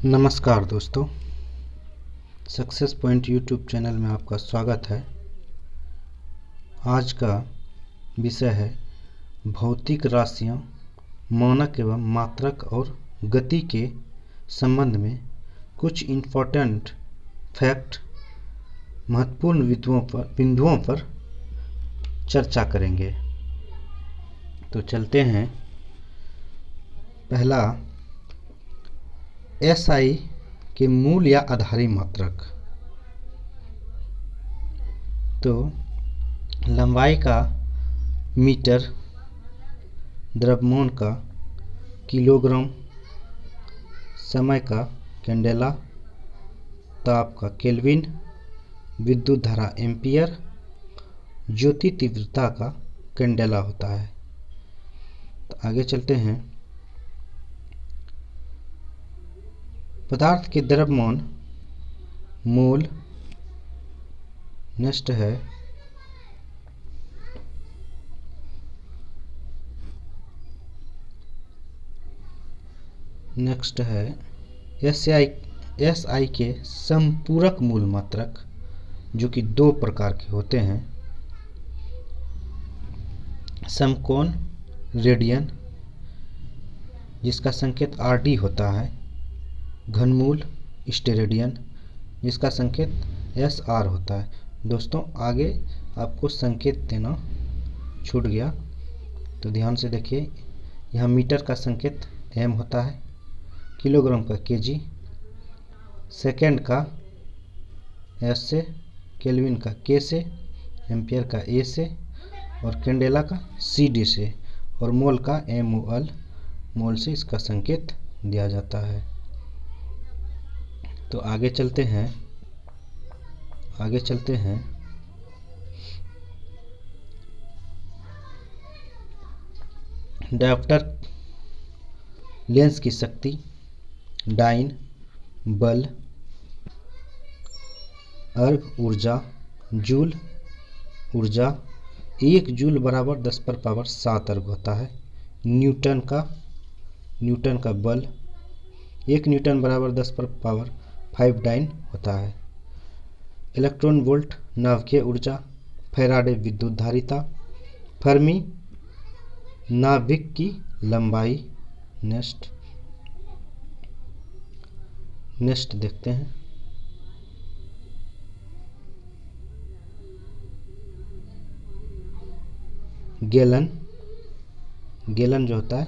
नमस्कार दोस्तों, success point YouTube channel में आपका स्वागत है। आज का विषय है भौतिक राशियां मानक एवं मात्रक और गति के संबंध में कुछ इम्पोर्टेंट फैक्ट, महत्वपूर्ण बिंदुओं पर चर्चा करेंगे। तो चलते हैं। पहला, SI के मूल या आधारी मात्रक। तो लंबाई का मीटर, द्रव्यमान का किलोग्राम, समय का कैंडेला, ताप का केल्विन, विद्युत धारा एम्पियर, ज्योति तीव्रता का कैंडेला होता है। तो आगे चलते हैं। पदार्थ के द्रव्यमान मोल। नेक्स्ट है SI के संपूरक मूल मात्रक, जो कि दो प्रकार के होते हैं। समकोण रेडियन, जिसका संकेत RD होता है। घनमूल स्टेरेडियन, जिसका संकेत SR होता है। दोस्तों, आगे आपको संकेत देना छूट गया, तो ध्यान से देखिए। यहाँ मीटर का संकेत M होता है, किलोग्राम का kg, सेकेंड का S से, केल्विन का K से, एम्पियर का A से और कैंडेला का CD से और मोल का MOL, मोल से इसका संकेत दिया जाता है। तो आगे चलते हैं। डायोप्टर लेंस की शक्ति, डाइन, बल, अर्ग ऊर्जा, जूल ऊर्जा। 1 जूल बराबर 10⁻7 अर्ग होता है। न्यूटन का बल, 1 न्यूटन बराबर 10⁵ डाइन होता है। इलेक्ट्रॉन वोल्ट नाभिकीय ऊर्जा, फैराडे विद्युत धारिता, फर्मी नाभिक की लंबाई। नेक्स्ट देखते हैं। गैलन जो होता है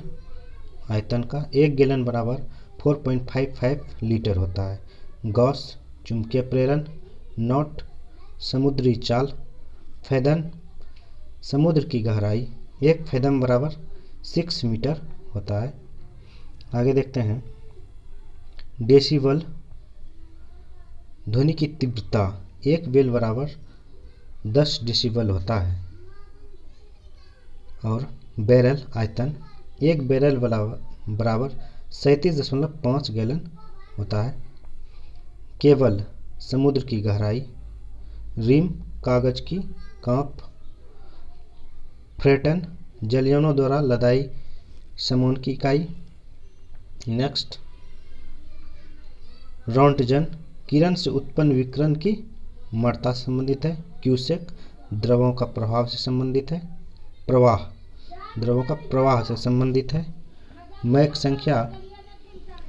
आयतन का, 1 गैलन बराबर 4.55 लीटर होता है। गॉस चुंबकीय प्रेरण, नॉट समुद्री चाल, फैदन समुद्र की गहराई, 1 फैदम बराबर 6 मीटर होता है। आगे देखते हैं। डेसिबल ध्वनि की तीव्रता, 1 बेल बराबर 10 डेसिबल होता है। और बैरल आयतन, 1 बैरल बराबर 37.5 गैलन होता है। केबल समुद्र की गहराई, रिम कागज की कांप, फ्रेटन जलयानों द्वारा लदाई सामान की इकाई। नेक्स्ट, रोंटगन किरण से उत्पन्न विकिरण की मर्ता से संबंधित है। क्यूसेक द्रवों का प्रवाह से संबंधित है। द्रवों का प्रवाह से संबंधित है। मैक संख्या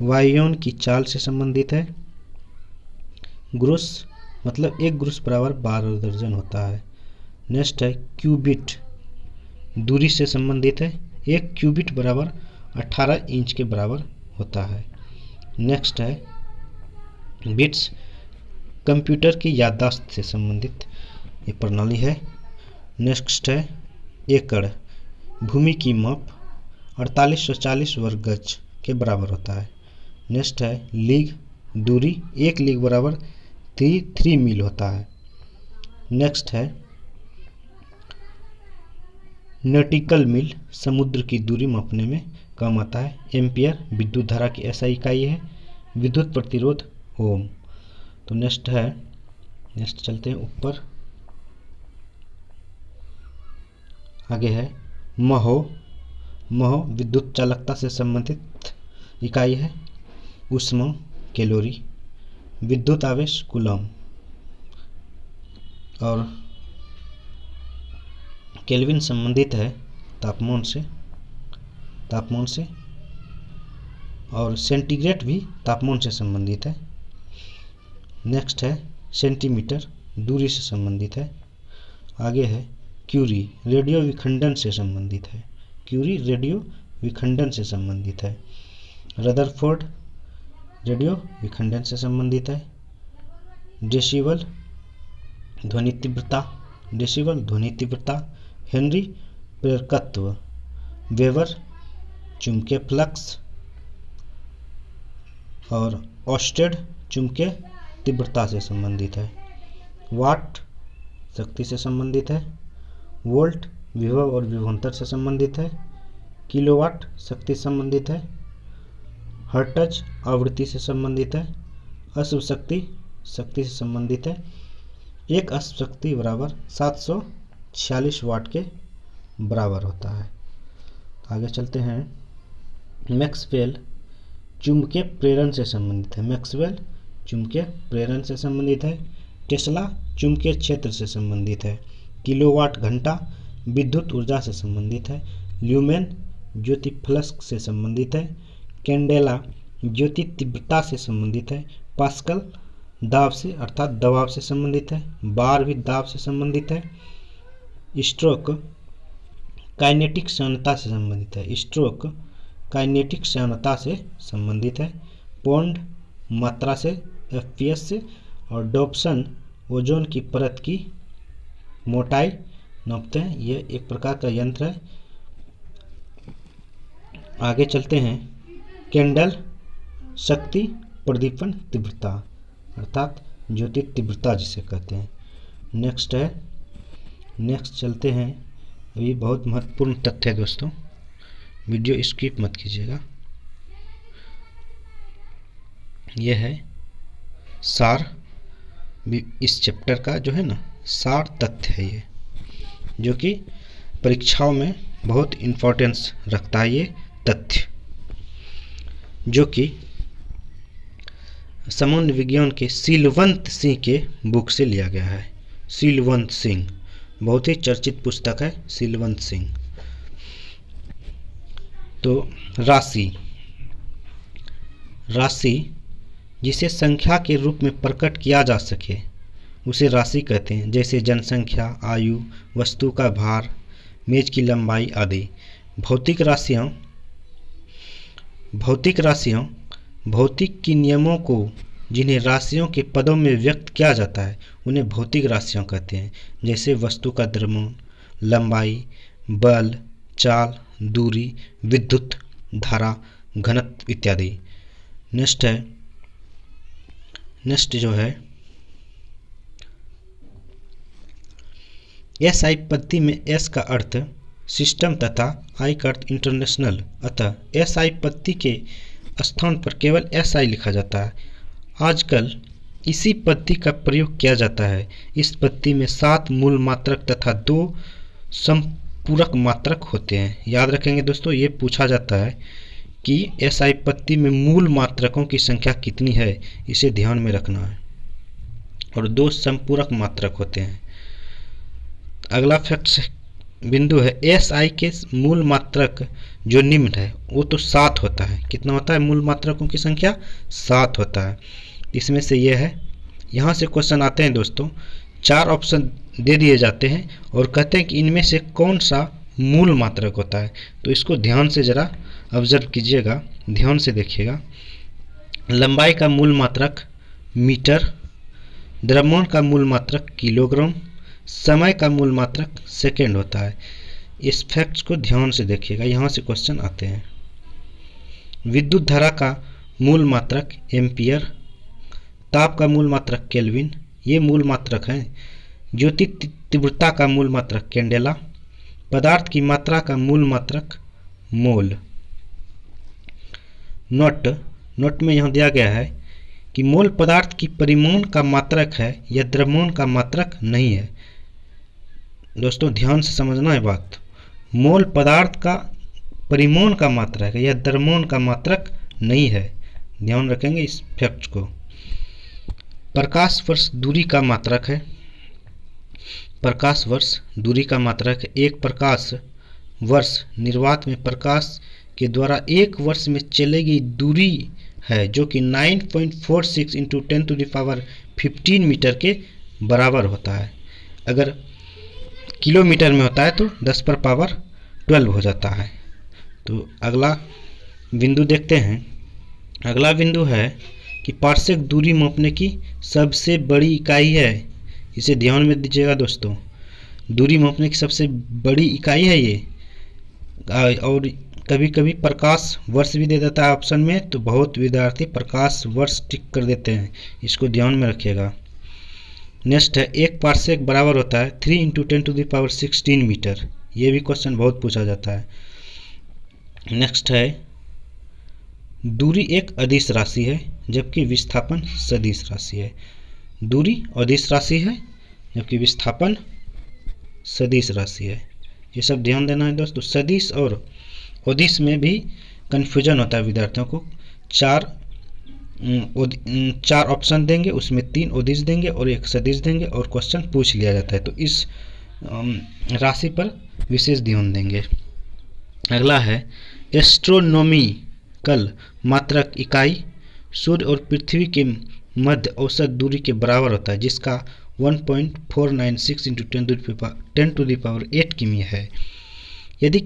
वायुयान की चाल से संबंधित है। ग्रुस मतलब 1 ग्रुस बराबर 12 दर्जन होता है। नेक्स्ट है क्यूबिट, दूरी से संबंधित है। 1 क्यूबिट बराबर 18 इंच के बराबर होता है। नेक्स्ट है बिट्स, कंप्यूटर की याददाश्त से संबंधित ये प्रणाली है। नेक्स्ट है एकड़, भूमि की माप 4840 वर्ग गज के बराबर होता है। नेक्स्ट है लीग, दूरी 1 लीग बराबर 3 मील होता है। नेक्स्ट है नॉटिकल मील, समुद्र की दूरी मापने में काम आता है। एम्पियर विद्युत धारा की SI इकाई है। विद्युत प्रतिरोध ओम। तो नेक्स्ट चलते हैं ऊपर। आगे है महो विद्युत चालकता से संबंधित इकाई है। ऊष्मा कैलोरी। विद्युत आवेश कूलम और केल्विन संबंधित है तापमान से और सेंटीग्रेड भी तापमान से संबंधित है। नेक्स्ट है सेंटीमीटर, दूरी से संबंधित है। आगे है क्यूरी, रेडियो विखंडन से संबंधित है। क्यूरी रेडियो विखंडन से संबंधित है। रदरफोर्ड रेडियो विखंडन से संबंधित है। डेसिबल ध्वनि तीव्रता। हेनरी प्रेरकत्व। वेबर चुंबकीय फ्लक्स और ऑस्टेड चुंबकीय तीव्रता से संबंधित है। वाट शक्ति से संबंधित है। वोल्ट विभव और विभवांतर से संबंधित है। किलोवाट शक्ति से संबंधित है। हर्ट्ज आवृत्ति से संबंधित है। अश्व शक्ति से संबंधित है। एक अश्व शक्ति बराबर 746 वाट के बराबर होता है। आगे चलते हैं। मैक्सवेल चुंबकीय प्रेरण से संबंधित है। मैक्सवेल चुंबकीय प्रेरण से संबंधित है। टेस्ला चुंबकीय क्षेत्र से संबंधित है। किलोवाट घंटा विद्युत ऊर्जा से संबंधित है। ल्यूमेन ज्योति फ्लक्स से संबंधित है। कैंडेला ज्योति तीव्रता से संबंधित है। पास्कल दाब से अर्थात दबाव से संबंधित है। बार भी दाब से संबंधित है। स्ट्रोक काइनेटिक श्यानता से संबंधित है। स्ट्रोक काइनेटिक श्यानता से संबंधित है। पौंड मात्रा से, एफपीएस से और डॉप्सन ओजोन की परत की मोटाई नापते हैं। यह एक प्रकार का यंत्र है। आगे चलते हैं। कैंडल शक्ति प्रदीपन तीव्रता अर्थात ज्योति तीव्रता जिसे कहते हैं। नेक्स्ट चलते हैं। अभी बहुत महत्वपूर्ण तथ्य है दोस्तों, वीडियो स्किप मत कीजिएगा। यह है सार, इस चैप्टर का जो है ना सार तथ्य है ये, जो कि परीक्षाओं में बहुत इम्पोर्टेंस रखता है। ये तथ्य जो कि सामान्य विज्ञान के सीलवंत सिंह के बुक से लिया गया है। सीलवंत सिंह बहुत ही चर्चित पुस्तक है, सीलवंत सिंह। तो राशि जिसे संख्या के रूप में प्रकट किया जा सके उसे राशि कहते हैं। जैसे जनसंख्या, आयु, वस्तु का भार, मेज की लंबाई आदि। भौतिक राशियाँ भौतिक की नियमों को जिन्हें राशियों के पदों में व्यक्त किया जाता है उन्हें भौतिक राशियाँ कहते हैं। जैसे वस्तु का द्रव्यमान, लंबाई, बल, चाल, दूरी, विद्युत धारा, घनत्व इत्यादि। नेक्स्ट जो है एस आई पद्धति में एस का अर्थ सिस्टम तथा आई का अर्थ इंटरनेशनल, अतः एस आई पद्धति के स्थान पर केवल एस आई लिखा जाता है। आजकल इसी पद्धति का प्रयोग किया जाता है। इस पद्धति में 7 मूल मात्रक तथा 2 संपूरक मात्रक होते हैं। याद रखेंगे दोस्तों, ये पूछा जाता है कि एस आई पद्धति में मूल मात्रकों की संख्या कितनी है, इसे ध्यान में रखना है। और 2 संपूरक मात्रक होते हैं। अगला फैक्ट बिंदु है एस आई के मूल मात्रक जो निम्न है वो तो 7 होता है। कितना होता है मूल मात्रकों की संख्या? 7 होता है। इसमें से ये है, यहाँ से क्वेश्चन आते हैं दोस्तों, 4 ऑप्शन दे दिए जाते हैं और कहते हैं कि इनमें से कौन सा मूल मात्रक होता है। तो इसको ध्यान से ज़रा ऑब्जर्व कीजिएगा, ध्यान से देखिएगा। लंबाई का मूल मात्रक मीटर, द्रव्यमान का मूल मात्रक किलोग्राम, समय का मूल मात्रक सेकेंड होता है। इस फैक्ट्स को ध्यान से देखिएगा, यहाँ से क्वेश्चन आते हैं। विद्युत धारा का मूल मात्रक एम्पियर, ताप का मूल मात्रक केल्विन, ये मूल मात्रक हैं। ज्योति तीव्रता का मूल मात्रक कैंडेला, पदार्थ की मात्रा का मूल मात्रक मोल। नोट में यहाँ दिया गया है कि मोल पदार्थ की परिमाण का मात्रक है या द्रव्यमान का मात्रक नहीं है। दोस्तों ध्यान से समझना है बात, मोल पदार्थ का परिमाण का मात्रक है या द्रव्यमान का मात्रक नहीं है। ध्यान रखेंगे इस फैक्ट को। प्रकाश वर्ष दूरी का मात्रक है। प्रकाश वर्ष दूरी का मात्रक है। एक प्रकाश वर्ष निर्वात में प्रकाश के द्वारा एक वर्ष में चली गई दूरी है, जो कि 9.46 इंटू 10⁻15 मीटर के बराबर होता है। अगर किलोमीटर में होता है तो 10⁻12 हो जाता है। तो अगला बिंदु देखते हैं। अगला बिंदु है कि पार्श्विक दूरी मापने की सबसे बड़ी इकाई है। इसे ध्यान में दीजिएगा दोस्तों, दूरी मापने की सबसे बड़ी इकाई है ये। और कभी कभी प्रकाश वर्ष भी दे देता है ऑप्शन में, तो बहुत विद्यार्थी प्रकाश वर्ष टिक कर देते हैं, इसको ध्यान में रखिएगा। नेक्स्ट है, एक पार्सेक बराबर होता है 3 इंटू 10⁻16 मीटर। ये भी क्वेश्चन बहुत पूछा जाता है। नेक्स्ट है, दूरी एक अदिश राशि है जबकि विस्थापन सदिश राशि है। दूरी अदिश राशि है जबकि विस्थापन सदिश राशि है। ये सब ध्यान देना है दोस्तों। सदिश और अदिश में भी कन्फ्यूजन होता है विद्यार्थियों को। चार ऑप्शन देंगे, उसमें 3 अदिश देंगे और 1 सदिश देंगे और क्वेश्चन पूछ लिया जाता है। तो इस राशि पर विशेष ध्यान देंगे। अगला है, एस्ट्रोनॉमिकल मात्रक इकाई सूर्य और पृथ्वी के मध्य औसत दूरी के बराबर होता है, जिसका 1.496 इंटू 10⁸ किमी है। यदि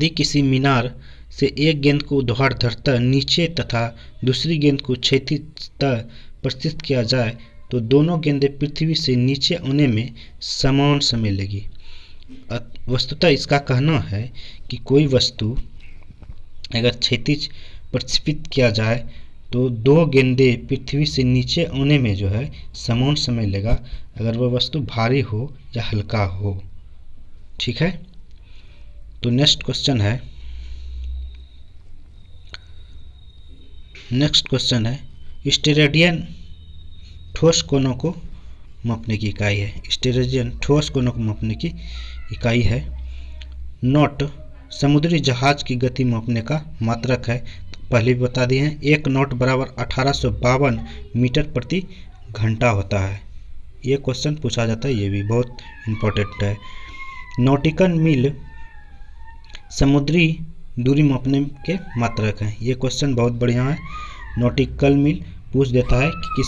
किसी मीनार से एक गेंद को ऊर्ध्वाधर नीचे तथा दूसरी गेंद को क्षैतिज पर स्थित किया जाए तो दोनों गेंदें पृथ्वी से नीचे आने में समान समय लेगी। वस्तुतः इसका कहना है कि कोई वस्तु अगर क्षैतिज प्रक्षेपित किया जाए तो 2 गेंदें पृथ्वी से नीचे आने में जो है समान समय लेगा, अगर वह वस्तु भारी हो या हल्का हो। ठीक है। तो नेक्स्ट क्वेश्चन है, स्टेरेडियन ठोस कोनों को मापने की इकाई है। स्टेरेडियन ठोस कोनों को मापने की इकाई है। नॉट समुद्री जहाज की गति मापने का मात्रक है। पहले भी बता दिए हैं, 1 नॉट बराबर 1852 मीटर प्रति घंटा होता है। ये क्वेश्चन पूछा जाता है, ये भी बहुत इम्पोर्टेंट है। नॉटिकल मील समुद्री दूरी मापने के मात्रक है। ये क्वेश्चन बहुत बढ़िया है। नॉटिकल मील पूछ देता है कि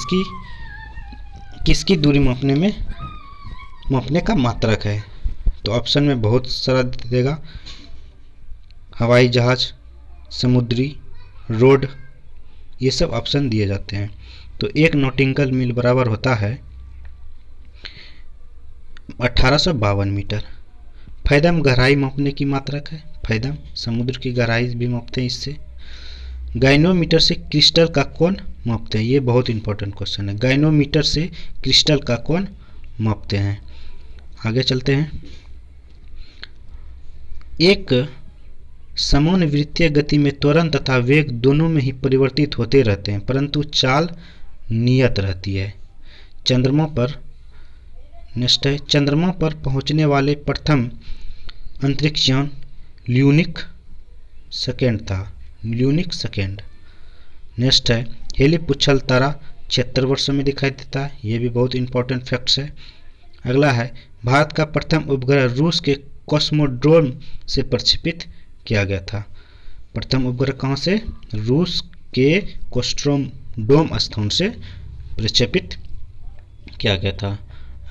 किसकी दूरी मापने का मात्रक है। तो ऑप्शन में बहुत सारा देगा, हवाई जहाज, समुद्री, रोड, ये सब ऑप्शन दिए जाते हैं। तो 1 नॉटिकल मील बराबर होता है 1852 मीटर। फैदम गहराई मापने की मात्रक है। फैदम समुद्र की गहराई भी मापते हैं इससे। गाइनोमीटर से क्रिस्टल का कोण मापते हैं। ये बहुत इंपॉर्टेंट क्वेश्चन है। गाइनोमीटर से क्रिस्टल का कोण मापते हैं। आगे चलते हैं। एक समान वृत्तीय गति में त्वरण तथा वेग दोनों में ही परिवर्तित होते रहते हैं, परंतु चाल नियत रहती है। चंद्रमा पर पहुंचने वाले प्रथम अंतरिक्षयान ल्यूनिक सेकेंड था। ल्यूनिक सेकेंड। नेक्स्ट है, हेली पुच्छल तारा 76 वर्षों में दिखाई देता है। ये भी बहुत इंपॉर्टेंट फैक्ट्स है। अगला है, भारत का प्रथम उपग्रह रूस के कॉस्मोड्रोम से प्रक्षेपित किया गया था। प्रथम उपग्रह कहाँ से? रूस के कॉस्मोड्रोम स्थान से प्रक्षेपित किया गया था।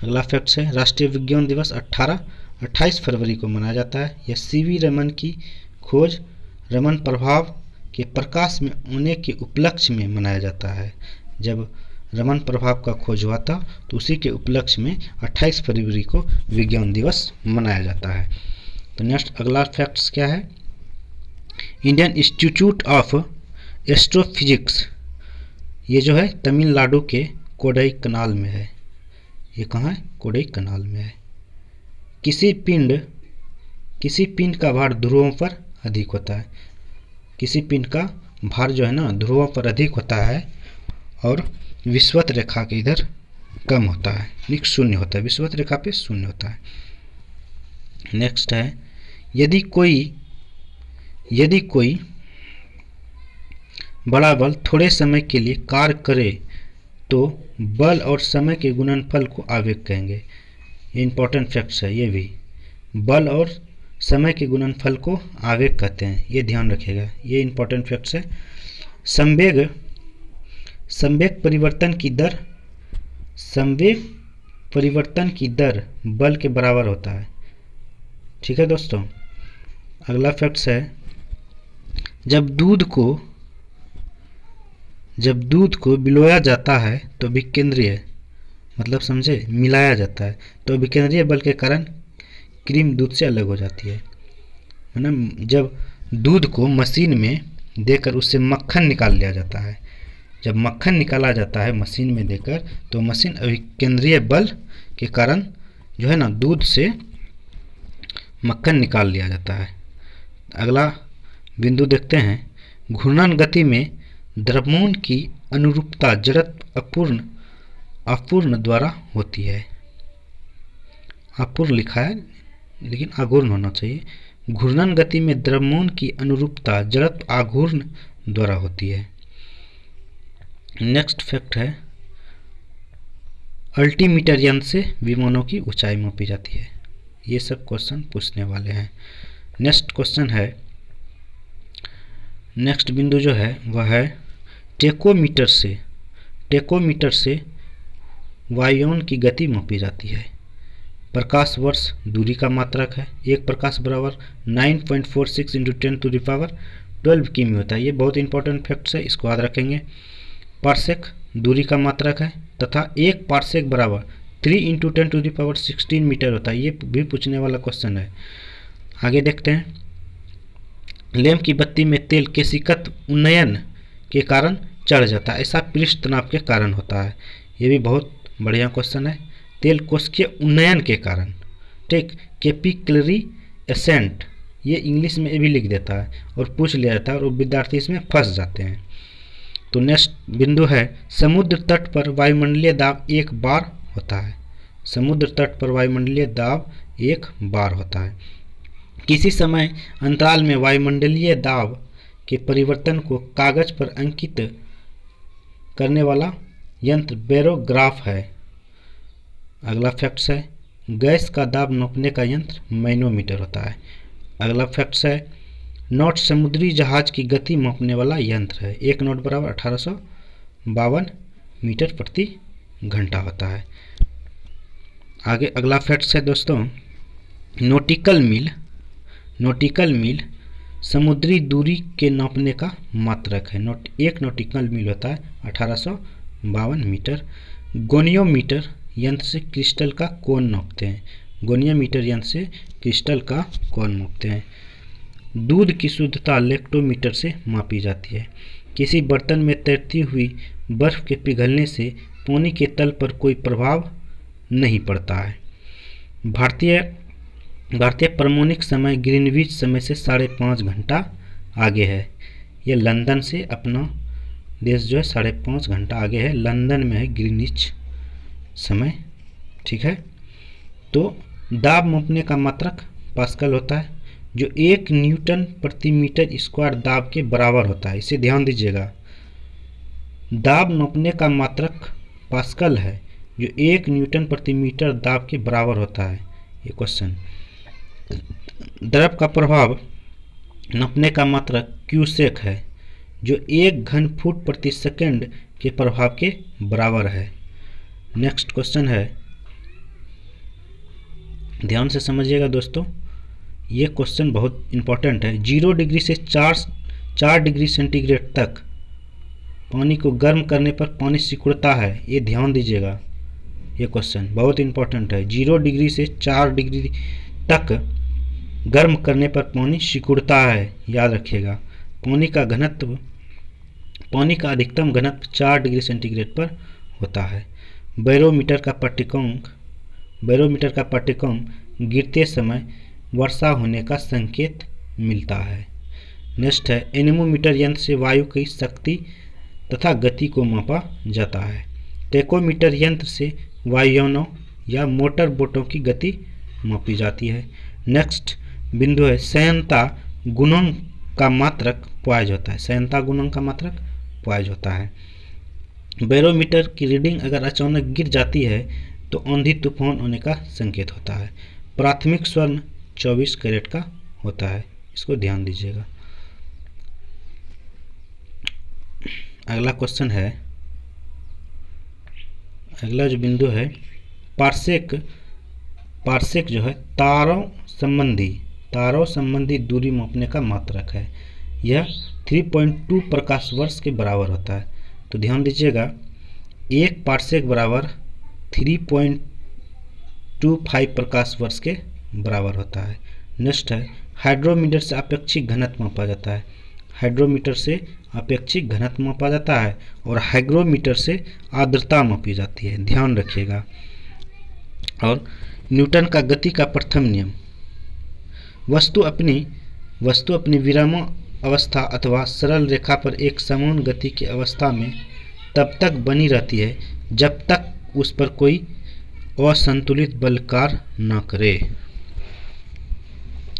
अगला फैक्ट्स है, राष्ट्रीय विज्ञान दिवस 28 फरवरी को मनाया जाता है। यह सीवी रमन की खोज रमन प्रभाव के प्रकाश में आने के उपलक्ष्य में मनाया जाता है। जब रमन प्रभाव का खोज हुआ था तो उसी के उपलक्ष्य में 28 फरवरी को विज्ञान दिवस मनाया जाता है। तो नेक्स्ट अगला फैक्ट्स क्या है, इंडियन इंस्टीट्यूट ऑफ एस्ट्रोफिजिक्स, ये जो है तमिलनाडु के कोडाई कनाल में है। ये कहाँ है? कोडाई कनाल में है। किसी पिंड का भार ध्रुवों पर अधिक होता है। किसी पिंड का भार जो है ना ध्रुवों पर अधिक होता है और विषुवत रेखा के इधर कम होता है, यानी शून्य होता है, विषुवत रेखा पे शून्य होता है। नेक्स्ट है, यदि कोई बड़ा बल थोड़े समय के लिए कार्य करे तो बल और समय के गुणनफल को आवेग कहेंगे। ये इंपॉर्टेंट फैक्ट्स है। ये भी बल और समय के गुणनफल को आवेग कहते हैं, ये ध्यान रखिएगा, ये इंपॉर्टेंट फैक्ट्स है। संवेग परिवर्तन की दर बल के बराबर होता है। ठीक है दोस्तों। अगला फैक्ट्स है, जब दूध को बिलोया जाता है तो विकेंद्रीय, मतलब समझे, मिलाया जाता है तो विकेंद्रीय बल के कारण क्रीम दूध से अलग हो जाती है ना। जब दूध को मशीन में देकर उससे मक्खन निकाल लिया जाता है, जब मक्खन निकाला जाता है मशीन में देकर, तो मशीन अभिकेंद्रीय बल के कारण जो है ना दूध से मक्खन निकाल लिया जाता है। अगला बिंदु देखते हैं, घूर्णन गति में द्रव्यमान की अनुरूपता जड़त्व अपूर्ण द्वारा होती है। अपूर्ण लिखा है लेकिन आघूर्ण होना चाहिए। घूर्णन गति में द्रव्यमान की अनुरूपता जड़त्व आघूर्ण द्वारा होती है। नेक्स्ट फैक्ट है, अल्टीमीटर यंत्र से विमानों की ऊंचाई मापी जाती है। ये सब क्वेश्चन पूछने वाले हैं। नेक्स्ट क्वेश्चन है, नेक्स्ट बिंदु जो है वह है टेकोमीटर से वायुयान की गति मापी जाती है। प्रकाश वर्ष दूरी का मात्रक है। एक प्रकाश बराबर 9.46 × 10⁻12 किमी होता है। ये बहुत इंपॉर्टेंट फैक्ट्स है, इसको याद रखेंगे। पार्सेक दूरी का मात्रक है तथा एक पार्सेक बराबर 3 × 10⁻16 मीटर होता है। ये भी पूछने वाला क्वेश्चन है। आगे देखते हैं, लैंप की बत्ती में तेल केशिकत उन्नयन के कारण चढ़ जाता है, ऐसा पृष्ठ तनाव के कारण होता है। ये भी बहुत बढ़िया क्वेश्चन है। तेल कोशिकीय उन्नयन के कारण, ठीक, कैपिलरी एसेंट, ये इंग्लिश में भी लिख देता है और पूछ लिया जाता है और विद्यार्थी इसमें फंस जाते हैं। तो नेक्स्ट बिंदु है, समुद्र तट पर वायुमंडलीय दाब 1 बार होता है। समुद्र तट पर वायुमंडलीय दाब 1 बार होता है। किसी समय अंतराल में वायुमंडलीय दाब के परिवर्तन को कागज पर अंकित करने वाला यंत्र बेरोग्राफ है। अगला फैक्ट्स है, गैस का दाब नापने का यंत्र मैनोमीटर होता है। अगला फैक्ट्स है, नॉट समुद्री जहाज की गति मापने वाला यंत्र है। एक नॉट बराबर 1852 मीटर प्रति घंटा होता है। आगे अगला फैक्ट्स है दोस्तों, नॉटिकल मील समुद्री दूरी के नापने का मात्रक है। एक नॉटिकल मील होता है 1852 मीटर। गोनियोमीटर यंत्र से क्रिस्टल का कोण नापते हैं। गोनियोमीटर यंत्र से क्रिस्टल का कोण नापते हैं। दूध की शुद्धता लेक्टोमीटर से मापी जाती है। किसी बर्तन में तैरती हुई बर्फ के पिघलने से पानी के तल पर कोई प्रभाव नहीं पड़ता है। भारतीय प्रमाणिक समय ग्रीनविच समय से 5.5 घंटा आगे है। यह लंदन से अपना देश जो है 5.5 घंटा आगे है। लंदन में है ग्रीनविच समय, ठीक है। तो दाब मापने का मात्रक पास्कल होता है, जो 1 न्यूटन प्रति मीटर स्क्वायर दाब के बराबर होता है। इसे ध्यान दीजिएगा, दाब नापने का मात्रक पास्कल है जो 1 न्यूटन प्रति मीटर दाब के बराबर होता है। ये क्वेश्चन। द्रव का प्रभाव नापने का मात्रक क्यूसेक है जो 1 घन फुट प्रति सेकंड के प्रभाव के बराबर है। नेक्स्ट क्वेश्चन है, ध्यान से समझिएगा दोस्तों, ये क्वेश्चन बहुत इंपॉर्टेंट है। 0 डिग्री से 4 डिग्री सेंटीग्रेड तक पानी को गर्म करने पर पानी सिकुड़ता है। ये ध्यान दीजिएगा, ये क्वेश्चन बहुत इंपॉर्टेंट है। 0 डिग्री से 4 डिग्री तक गर्म करने पर पानी सिकुड़ता है, याद रखिएगा। पानी का अधिकतम घनत्व 4 डिग्री सेंटीग्रेड पर होता है। बैरोमीटर का पट्टिकांक गिरते समय वर्षा होने का संकेत मिलता है। नेक्स्ट है, एनेमोमीटर यंत्र से वायु की शक्ति तथा गति को मापा जाता है। टेकोमीटर यंत्र से वायुयानों या मोटर बोटों की गति मापी जाती है। नेक्स्ट बिंदु है, संयंता गुणांक का मात्रक पॉइज होता है। संयंता गुणांक का मात्रक पॉइज होता है। बैरोमीटर की रीडिंग अगर अचानक गिर जाती है तो आंधी तूफान होने का संकेत होता है। प्राथमिक स्वर्ण 24 कैरेट का होता है, इसको ध्यान दीजिएगा। अगला क्वेश्चन है, अगला जो बिंदु है, पार्सेक जो है तारों संबंधी दूरी मापने का मात्रक है। यह 3.2 प्रकाश वर्ष के बराबर होता है। तो ध्यान दीजिएगा, एक पार्सेक बराबर 3.25 प्रकाश वर्ष के बराबर होता है। नेक्स्ट है, हाइड्रोमीटर से अपेक्षिक घनत्व मापा जाता है। हाइड्रोमीटर से अपेक्षिक घनत्व मापा जाता है और हाइग्रोमीटर से आर्द्रता मापी जाती है, ध्यान रखिएगा। और न्यूटन का गति का प्रथम नियम, वस्तु अपनी विराम अवस्था अथवा सरल रेखा पर एक समान गति की अवस्था में तब तक बनी रहती है जब तक उस पर कोई असंतुलित बल कार्य न करे।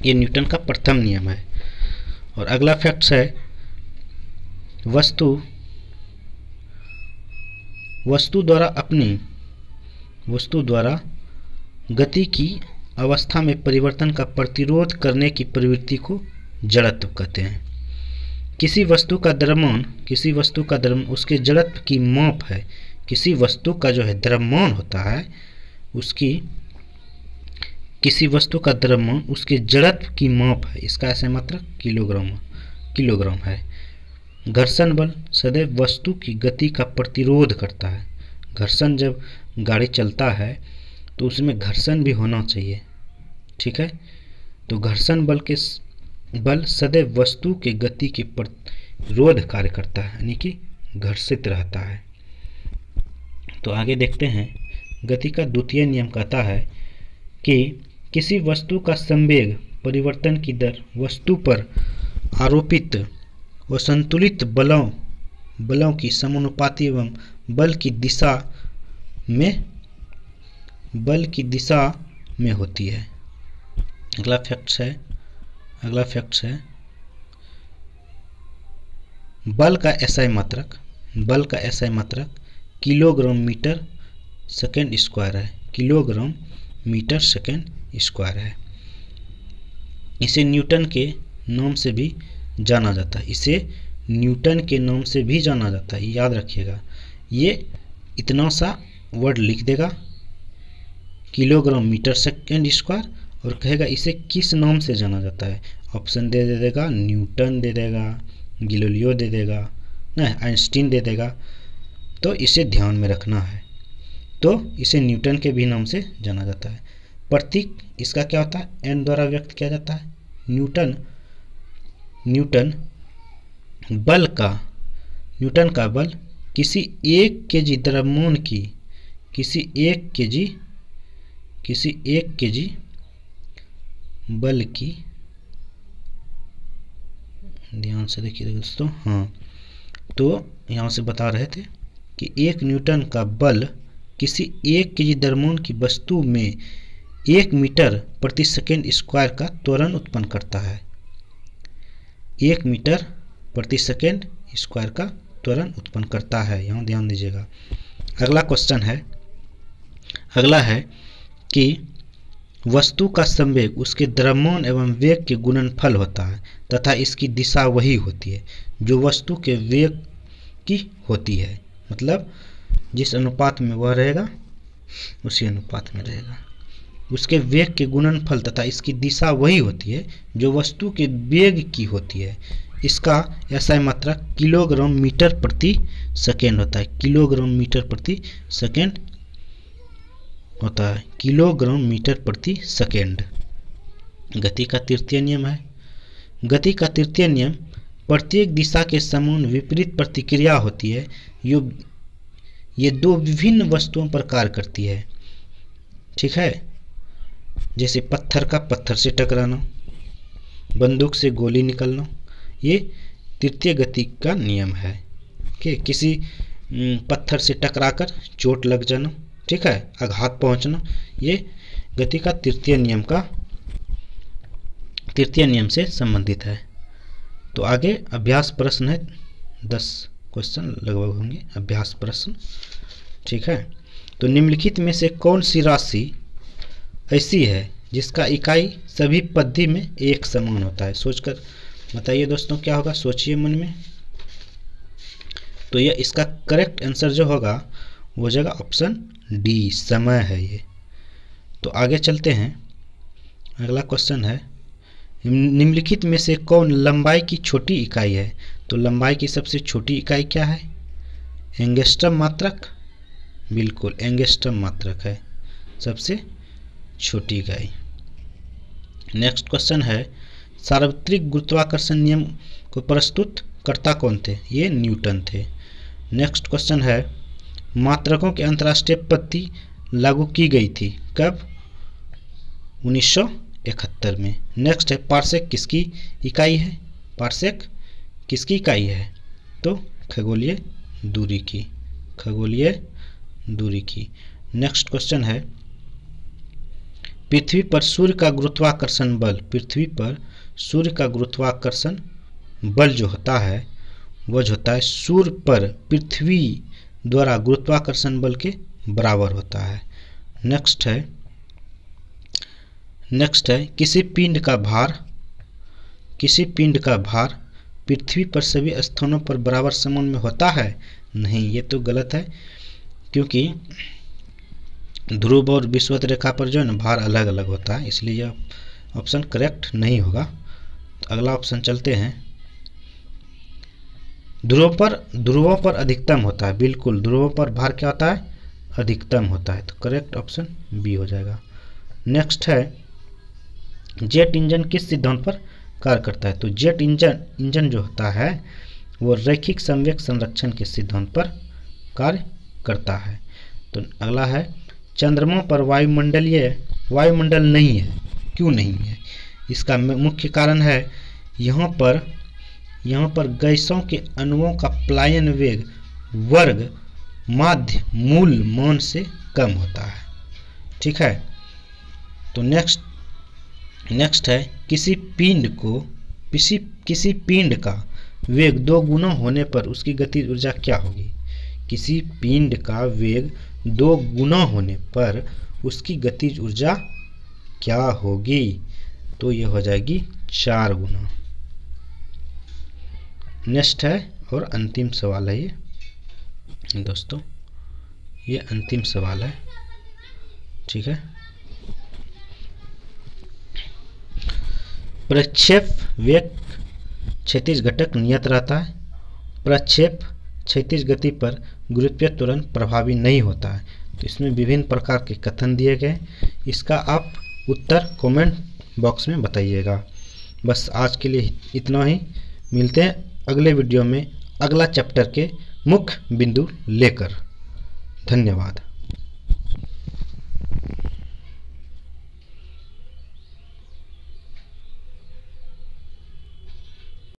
ये न्यूटन का प्रथम नियम है। और अगला फैक्ट्स है, वस्तु द्वारा गति की अवस्था में परिवर्तन का प्रतिरोध करने की प्रवृत्ति को जड़त्व कहते हैं। किसी वस्तु का द्रव्यमान उसके जड़त्व की माप है। किसी वस्तु का जो है द्रव्यमान होता है किसी वस्तु का द्रव्यमान उसके जड़त्व की माप है। इसका ऐसे मात्रक किलोग्राम है। घर्षण बल सदैव वस्तु की गति का प्रतिरोध करता है। घर्षण, जब गाड़ी चलता है तो उसमें घर्षण भी होना चाहिए, ठीक है। तो घर्षण बल सदैव वस्तु के गति के प्रतिरोध कार्य करता है, यानी कि घर्षित रहता है। तो आगे देखते हैं, गति का द्वितीय नियम कहता है कि किसी वस्तु का संवेग परिवर्तन की दर वस्तु पर आरोपित व संतुलित बलों की समानुपाती एवं बल की दिशा में होती है। अगला फैक्ट्स है बल का एसआई मात्रक किलोग्राम मीटर सेकेंड स्क्वायर है। किलोग्राम मीटर सेकेंड स्क्वायर है। इसे न्यूटन के नाम से भी जाना जाता है। याद रखिएगा, ये इतना सा वर्ड लिख देगा, किलोग्राम मीटर सेकेंड स्क्वायर, और कहेगा इसे किस नाम से जाना जाता है। ऑप्शन दे देगा, न्यूटन दे देगा, गैलीलियो दे देगा, नहीं आइंस्टीन दे देगा। तो इसे ध्यान में रखना है। तो इसे न्यूटन के भी नाम से जाना जाता है। प्रतीक इसका क्या होता है, एन द्वारा व्यक्त किया जाता है। न्यूटन का बल किसी 1 केजी द्रव्यमान की किसी 1 केजी बल की, ध्यान से देखिए दोस्तों, हाँ, तो यहाँ से बता रहे थे कि 1 न्यूटन का बल किसी 1 केजी द्रव्यमान की वस्तु में 1 मीटर प्रति सेकेंड स्क्वायर का त्वरण उत्पन्न करता है। 1 मीटर प्रति सेकेंड स्क्वायर का त्वरण उत्पन्न करता है, यहाँ ध्यान दीजिएगा। अगला है कि वस्तु का संवेग उसके द्रव्यमान एवं वेग के गुणनफल होता है तथा इसकी दिशा वही होती है जो वस्तु के वेग की होती है। मतलब जिस अनुपात में वह रहेगा उसी अनुपात में रहेगा। उसके वेग के गुणनफल तथा इसकी दिशा वही होती है जो वस्तु के वेग की होती है। इसका ऐसा मात्रक किलोग्राम मीटर प्रति सेकेंड होता है। किलोग्राम मीटर प्रति सेकेंड होता है। किलोग्राम मीटर प्रति सेकेंड। गति का तृतीय नियम है। गति का तृतीय नियम, प्रत्येक दिशा के समान विपरीत प्रतिक्रिया होती है। ये 2 विभिन्न वस्तुओं पर कार्य करती है, ठीक है। जैसे पत्थर का पत्थर से टकराना, बंदूक से गोली निकलना, ये तृतीय गति का नियम है कि किसी पत्थर से टकराकर चोट लग जाना, ठीक है, आघात पहुंचना, ये गति का तृतीय नियम से संबंधित है। तो आगे अभ्यास प्रश्न है 10 क्वेश्चन लगभग होंगे अभ्यास प्रश्न। ठीक है, तो निम्नलिखित में से कौन सी राशि ऐसी है जिसका इकाई सभी पद्धति में एक समान होता है? सोचकर बताइए दोस्तों क्या होगा, सोचिए मन में। तो यह इसका करेक्ट आंसर जो होगा वो हो जाएगा ऑप्शन डी, समय है ये। तो आगे चलते हैं, अगला क्वेश्चन है निम्नलिखित में से कौन लंबाई की छोटी इकाई है? तो लंबाई की सबसे छोटी इकाई क्या है? एंगस्ट्रम मात्रक, बिल्कुल एंगस्ट्रम मात्रक है सबसे छोटी इकाई। नेक्स्ट क्वेश्चन है सार्वत्रिक गुरुत्वाकर्षण नियम को प्रस्तुत करता कौन थे? ये न्यूटन थे। नेक्स्ट क्वेश्चन है मात्रकों की अंतर्राष्ट्रीय पद्धति लागू की गई थी कब? 1971 में। नेक्स्ट है पार्सेक किसकी इकाई है? पार्सेक किसकी इकाई है? तो खगोलीय दूरी की, खगोलीय दूरी की। नेक्स्ट क्वेश्चन है पृथ्वी पर सूर्य का गुरुत्वाकर्षण बल, पृथ्वी पर सूर्य का गुरुत्वाकर्षण बल जो होता है वह जो होता है सूर्य पर पृथ्वी द्वारा गुरुत्वाकर्षण बल के बराबर होता है। नेक्स्ट है किसी पिंड का भार पृथ्वी पर सभी स्थानों पर बराबर समान में होता है? नहीं, ये तो गलत है, क्योंकि ध्रुव और विषुवत रेखा पर जो है ना भार अलग अलग होता है, इसलिए यह ऑप्शन करेक्ट नहीं होगा। तो अगला ऑप्शन चलते हैं, ध्रुवों पर अधिकतम होता है, बिल्कुल ध्रुवों पर भार क्या होता है? अधिकतम होता है, तो करेक्ट ऑप्शन बी हो जाएगा। नेक्स्ट है जेट इंजन किस सिद्धांत पर कार्य करता है? तो जेट इंजन जो होता है वो रैखिक संवेग संरक्षण के सिद्धांत पर कार्य करता है। तो अगला है चंद्रमा पर वायुमंडल नहीं है, क्यों नहीं है? इसका मुख्य कारण है यहाँ पर गैसों के अणुओं का पलायन वेग वर्ग माध्य मूल मान से कम होता है। ठीक है, तो नेक्स्ट है किसी पिंड का वेग 2 गुना होने पर उसकी गतिज ऊर्जा क्या होगी? किसी पिंड का वेग 2 गुना होने पर उसकी गतिज ऊर्जा क्या होगी? तो यह हो जाएगी 4 गुना। नेक्स्ट है और अंतिम सवाल है ये दोस्तों, ये अंतिम सवाल है। ठीक है, प्रक्षेप वेग क्षैतिज घटक नियत रहता है, प्रक्षेप क्षैतिज गति पर गुरुत्वीय त्वरण प्रभावी नहीं होता है। तो इसमें विभिन्न प्रकार के कथन दिए गए, इसका आप उत्तर कमेंट बॉक्स में बताइएगा। बस आज के लिए इतना ही, मिलते हैं अगले वीडियो में अगला चैप्टर के मुख्य बिंदु लेकर। धन्यवाद।